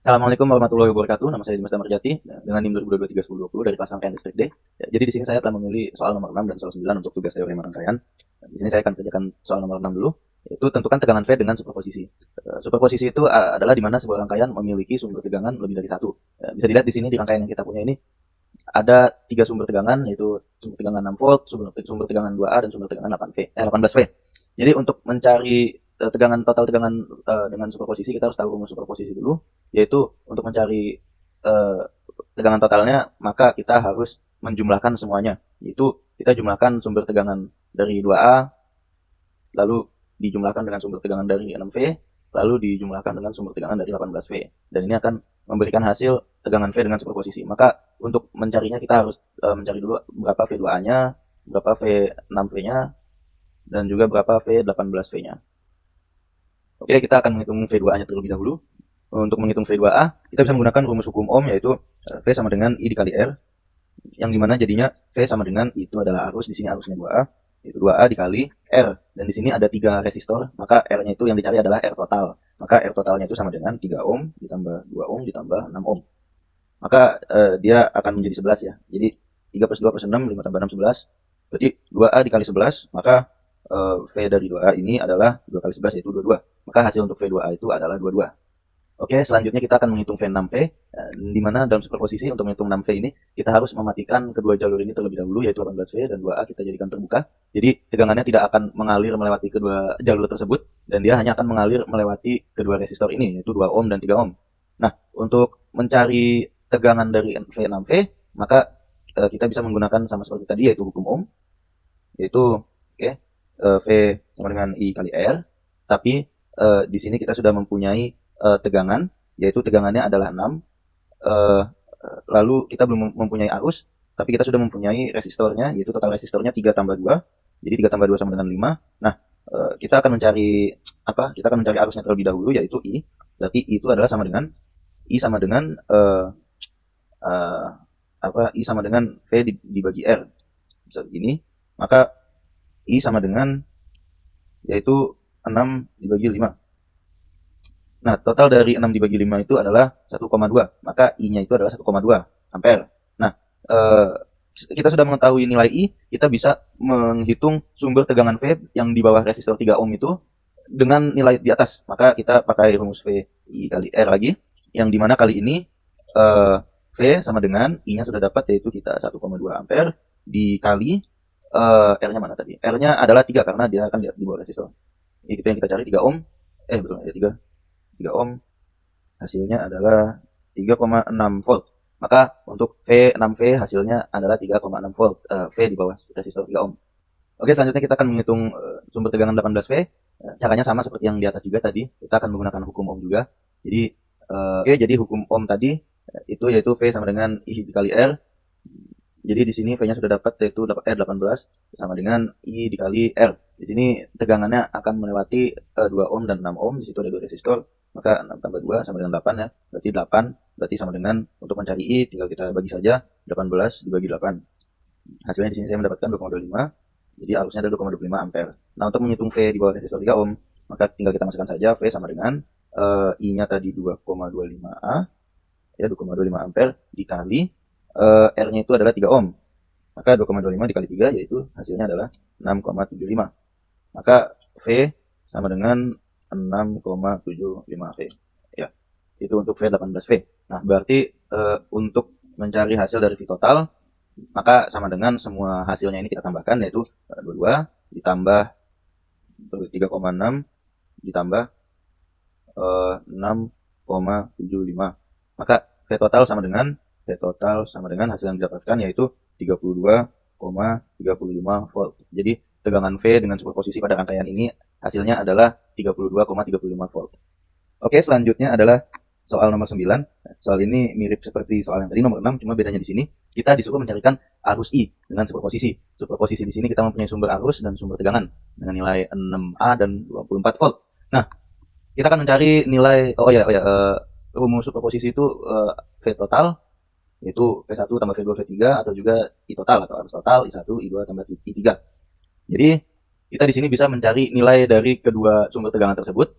Assalamualaikum warahmatullahi wabarakatuh. Nama saya Dimas Damarjati dengan NIM 2022-1020 dari kelas rangkaian distrik D. Ya, jadi di sini saya telah memilih soal nomor 6 dan soal 9 untuk tugas teorema rangkaian. Di sini saya akan kerjakan soal nomor 6 dulu, yaitu tentukan tegangan V dengan superposisi. Superposisi itu adalah di mana sebuah rangkaian memiliki sumber tegangan lebih dari satu. Bisa dilihat di sini di rangkaian yang kita punya ini ada 3 sumber tegangan, yaitu sumber tegangan 6 volt, sumber tegangan 2A dan sumber tegangan 18V. Jadi untuk mencari total tegangan dengan superposisi, kita harus tahu rumus superposisi dulu, yaitu untuk mencari tegangan totalnya maka kita harus menjumlahkan semuanya, yaitu kita jumlahkan sumber tegangan dari 2A lalu dijumlahkan dengan sumber tegangan dari 6V lalu dijumlahkan dengan sumber tegangan dari 18V, dan ini akan memberikan hasil tegangan V dengan superposisi. Maka untuk mencarinya kita harus mencari dulu berapa V2A-nya, berapa V6V-nya, dan juga berapa V18V-nya. Oke, kita akan menghitung V2A-nya terlebih dahulu. Untuk menghitung V2A, kita bisa menggunakan rumus hukum Ohm, yaitu V sama dengan I dikali R, yang dimana jadinya V sama dengan I itu adalah arus, di sini arusnya 2A, itu 2A dikali R, dan di sini ada 3 resistor, maka R-nya itu yang dicari adalah R total. Maka R totalnya itu sama dengan 3 Ohm ditambah 2 Ohm ditambah 6 Ohm. Maka dia akan menjadi 11 ya. Jadi 3 plus 2 plus 6, 5 tambah 6, 11. Berarti 2A dikali 11, maka V dari 2A ini adalah 2 kali 11, yaitu 22. Maka hasil untuk V2A itu adalah 22. Oke, selanjutnya kita akan menghitung V6V, di mana dalam superposisi untuk menghitung 6V ini, kita harus mematikan kedua jalur ini terlebih dahulu, yaitu 18V dan 2A kita jadikan terbuka. Jadi tegangannya tidak akan mengalir melewati kedua jalur tersebut, dan dia hanya akan mengalir melewati kedua resistor ini, yaitu 2 Ohm dan 3 Ohm. Nah, untuk mencari tegangan dari V6V, maka kita bisa menggunakan sama seperti tadi, yaitu hukum Ohm, yaitu V sama dengan I kali R, tapi di sini kita sudah mempunyai tegangan, yaitu tegangannya adalah 6. Lalu kita belum mempunyai arus, tapi kita sudah mempunyai resistornya, yaitu total resistornya 3 tambah 2. Jadi 3 tambah 2 sama dengan 5. Nah, kita akan mencari Kita akan mencari arusnya terlebih dahulu, yaitu I. Berarti I itu adalah sama dengan I sama dengan I sama dengan V dibagi R. Bisa begini. Maka I sama dengan yaitu 6 dibagi 5. Nah, total dari 6 dibagi 5 itu adalah 1,2. Maka I-nya itu adalah 1,2 ampere. Nah, kita sudah mengetahui nilai I, kita bisa menghitung sumber tegangan V yang di bawah resistor 3 ohm itu dengan nilai di atas. Maka kita pakai rumus V I kali R lagi, yang dimana kali ini V sama dengan I-nya sudah dapat, yaitu kita 1,2 ampere dikali R-nya mana tadi? R-nya adalah 3 karena dia akan di bawah resistor. Itu yang kita cari, 3 ohm. Betul ya, 3 ohm, hasilnya adalah 3,6 volt. Maka untuk V6V hasilnya adalah 3,6 volt, V di bawah resistor 3 ohm. Oke, selanjutnya kita akan menghitung sumber tegangan 18V. Caranya sama seperti yang di atas juga tadi, kita akan menggunakan hukum Ohm juga. Jadi hukum Ohm tadi itu yaitu V sama dengan I dikali R. Jadi di sini V-nya sudah dapat, yaitu R18 sama dengan I dikali R. Di sini tegangannya akan melewati 2 ohm dan 6 ohm. Di situ ada 2 resistor. Maka 6 tambah 2 sama dengan 8 ya. Berarti 8. Berarti sama dengan, untuk mencari I tinggal kita bagi saja 18 dibagi 8. Hasilnya di sini saya mendapatkan 2,25. Jadi arusnya ada 2,25 ampere. Nah, untuk menghitung V di bawah resistor 3 ohm, maka tinggal kita masukkan saja V sama dengan I-nya tadi 2,25A, ya 2,25 ampere dikali R-nya itu adalah 3 ohm. Maka 2,25 dikali 3, yaitu hasilnya adalah 6,75. Maka V sama dengan 6,75V. Ya, itu untuk V18V. Nah, berarti untuk mencari hasil dari V total, maka sama dengan semua hasilnya ini kita tambahkan, yaitu 22 ditambah 3,6 ditambah 6,75. Maka V total sama dengan hasil yang didapatkan, yaitu 32,35 volt. Jadi tegangan V dengan superposisi pada rangkaian ini hasilnya adalah 32,35 volt. Oke, selanjutnya adalah soal nomor 9. Soal ini mirip seperti soal yang tadi nomor 6, cuma bedanya di sini kita disuruh mencarikan arus I dengan superposisi. Superposisi di sini kita mempunyai sumber arus dan sumber tegangan dengan nilai 6A dan 24 volt. Nah, kita akan mencari nilai rumus superposisi itu V total, yaitu V1 tambah V2 V3, atau juga I total atau arus total I1 I2 tambah I3. Jadi kita di sini bisa mencari nilai dari kedua sumber tegangan tersebut,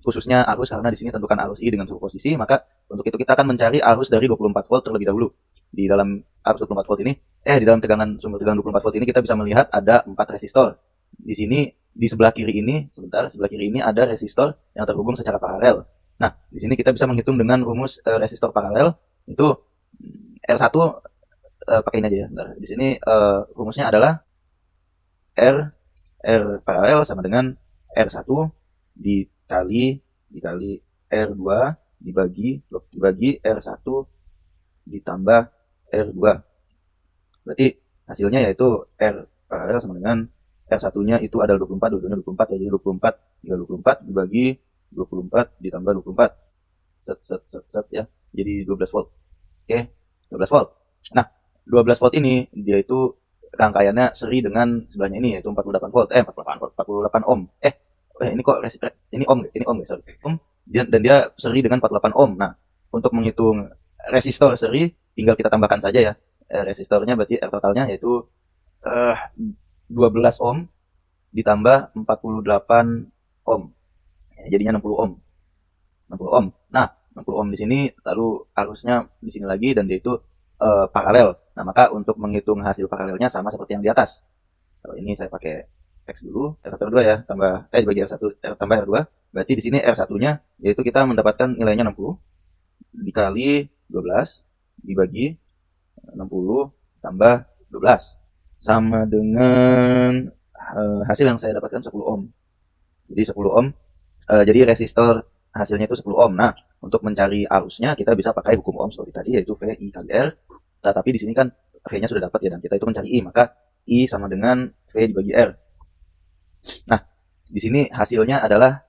khususnya arus, karena di sini tentukan arus I dengan superposisi, maka Untuk itu kita akan mencari arus dari 24 volt terlebih dahulu. Di dalam arus 24 volt ini, di dalam sumber tegangan 24 volt ini kita bisa melihat ada 4 resistor. Di sini di sebelah kiri ini, sebelah kiri ini ada resistor yang terhubung secara paralel. Nah, di sini kita bisa menghitung dengan rumus resistor paralel itu R1 pakai ini aja ya. Bentar. Di sini rumusnya adalah R paralel sama dengan R1 dikali R2 dibagi R1 ditambah R2. Berarti hasilnya yaitu R paralel sama dengan R1-nya itu adalah 24, dua-duanya 24 ya, jadi 24 tinggal 24 dibagi 24 ditambah 24. Set ya. Jadi 12 volt. Oke, 12 volt. Nah, 12 volt ini dia itu rangkaiannya seri dengan sebelahnya ini yaitu 48 volt. 48 ohm. Ini kok ini ohm guys, sorry. Ohm dan dia seri dengan 48 ohm. Nah, untuk menghitung resistor seri tinggal kita tambahkan saja ya. Resistornya berarti R totalnya yaitu 12 ohm ditambah 48 ohm. Jadinya 60 ohm. 60 ohm. Nah, 60 ohm di sini lalu arusnya di sini lagi dan dia itu paralel. Nah, maka untuk menghitung hasil paralelnya sama seperti yang di atas. Kalau ini saya pakai X dulu, R1 R2 ya, dibagi R1 tambah R2. Berarti di sini R1-nya yaitu kita mendapatkan nilainya 60 dikali 12 dibagi 60 tambah 12 sama dengan hasil yang saya dapatkan 10 ohm. Jadi 10 ohm. Jadi resistor hasilnya itu 10 ohm. Nah, untuk mencari arusnya kita bisa pakai hukum ohm seperti tadi yaitu V I kali R. Nah, tapi di sini kan V-nya sudah dapat ya dan kita itu mencari I, maka I sama dengan V dibagi R. Nah, di sini hasilnya adalah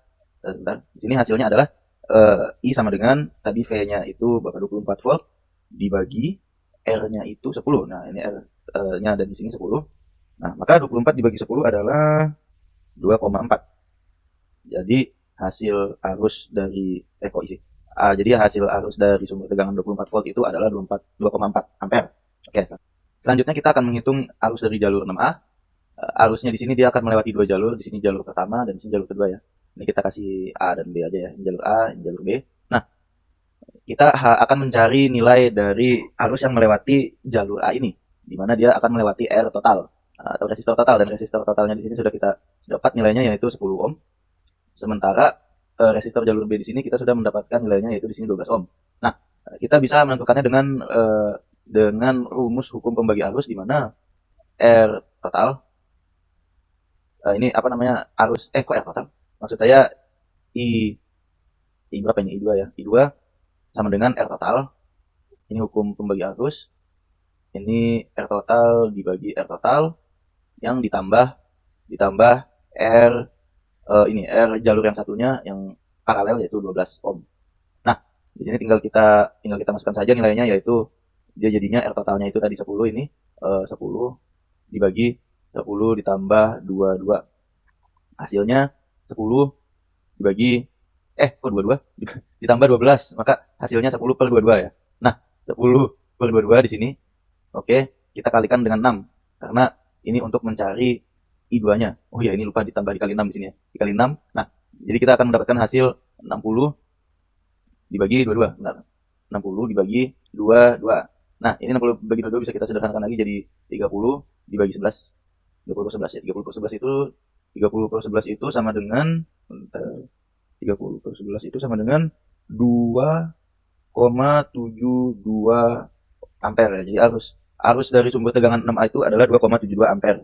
I sama dengan tadi V-nya itu bakal 24 volt dibagi R-nya itu 10. Nah, ini R-nya ada di sini 10. Nah, maka 24 dibagi 10 adalah 2,4. Jadi hasil arus dari jadi hasil arus dari sumber tegangan 24 volt itu adalah 2,4 ampere. Oke. Selanjutnya kita akan menghitung arus dari jalur 6A. Arusnya di sini dia akan melewati dua jalur, di sini jalur pertama dan di sini jalur kedua ya. Ini kita kasih A dan B aja ya, ini jalur A, ini jalur B. Nah, kita akan mencari nilai dari arus yang melewati jalur A ini, di mana dia akan melewati R total atau resistor total, dan resistor totalnya di sini sudah kita dapat nilainya yaitu 10 ohm. Sementara resistor jalur B di sini kita sudah mendapatkan nilainya yaitu di sini 12 ohm. Nah, kita bisa menentukannya dengan rumus hukum pembagi arus di mana R total ini apa namanya arus kok R total? Maksud saya I berapa ini? I2 ya. I2 sama dengan R total. Ini hukum pembagi arus. Ini R total dibagi R total yang ditambah R ini R jalur yang satunya yang paralel yaitu 12 ohm. Nah, di sini tinggal kita masukkan saja nilainya yaitu dia jadinya R totalnya itu tadi 10 ini 10 dibagi 10 ditambah 22. Hasilnya 10 dibagi kok 22 ditambah 12, maka hasilnya 10 per 22 ya. Nah, 10 per 22 di sini. Oke, kita kalikan dengan 6 karena ini untuk mencari I2-nya. Oh ya, ini lupa ditambah dikali 6 di sini ya. Dikali 6. Nah, jadi kita akan mendapatkan hasil 60 dibagi 22. Benar. 60 dibagi 22. Nah, ini 60 dibagi 22 bisa kita sederhanakan lagi jadi 30 dibagi 11. 30 per 11 ya. 30 per 11 itu sama dengan 30 per 11 itu sama dengan 2,72 ampere ya. Jadi arus dari sumber tegangan 6A itu adalah 2,72 ampere.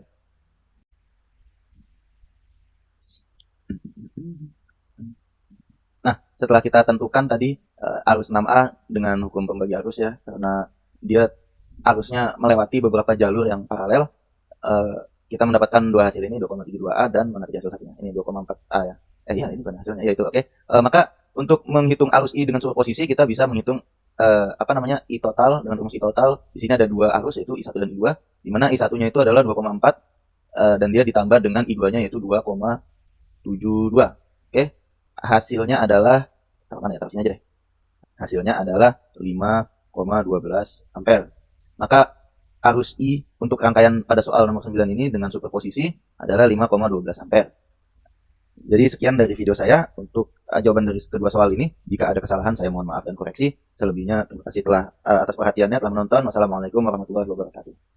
Nah, setelah kita tentukan tadi arus 6A dengan hukum pembagi arus ya, karena dia arusnya melewati beberapa jalur yang paralel, kita mendapatkan dua hasil ini 2,72A dan mana hasil satunya? Ini 2,4A ya. Iya, ini bukan hasilnya. Ya itu oke. Maka untuk menghitung arus I dengan superposisi kita bisa menghitung I total dengan rumus I total. Di sini ada dua arus yaitu I1 dan I2, di mana I1-nya itu adalah 2,4 dan dia ditambah dengan I2-nya yaitu 2,72. Oke. Hasilnya adalah mana ya, taruh sini aja deh. Hasilnya adalah 5,12 ampere. Maka arus I untuk rangkaian pada soal nomor 9 ini dengan superposisi adalah 5,12 ampere. Jadi sekian dari video saya untuk jawaban dari kedua soal ini. Jika ada kesalahan saya mohon maaf dan koreksi. Selebihnya terima kasih telah atas perhatiannya telah menonton. Wassalamualaikum warahmatullahi wabarakatuh.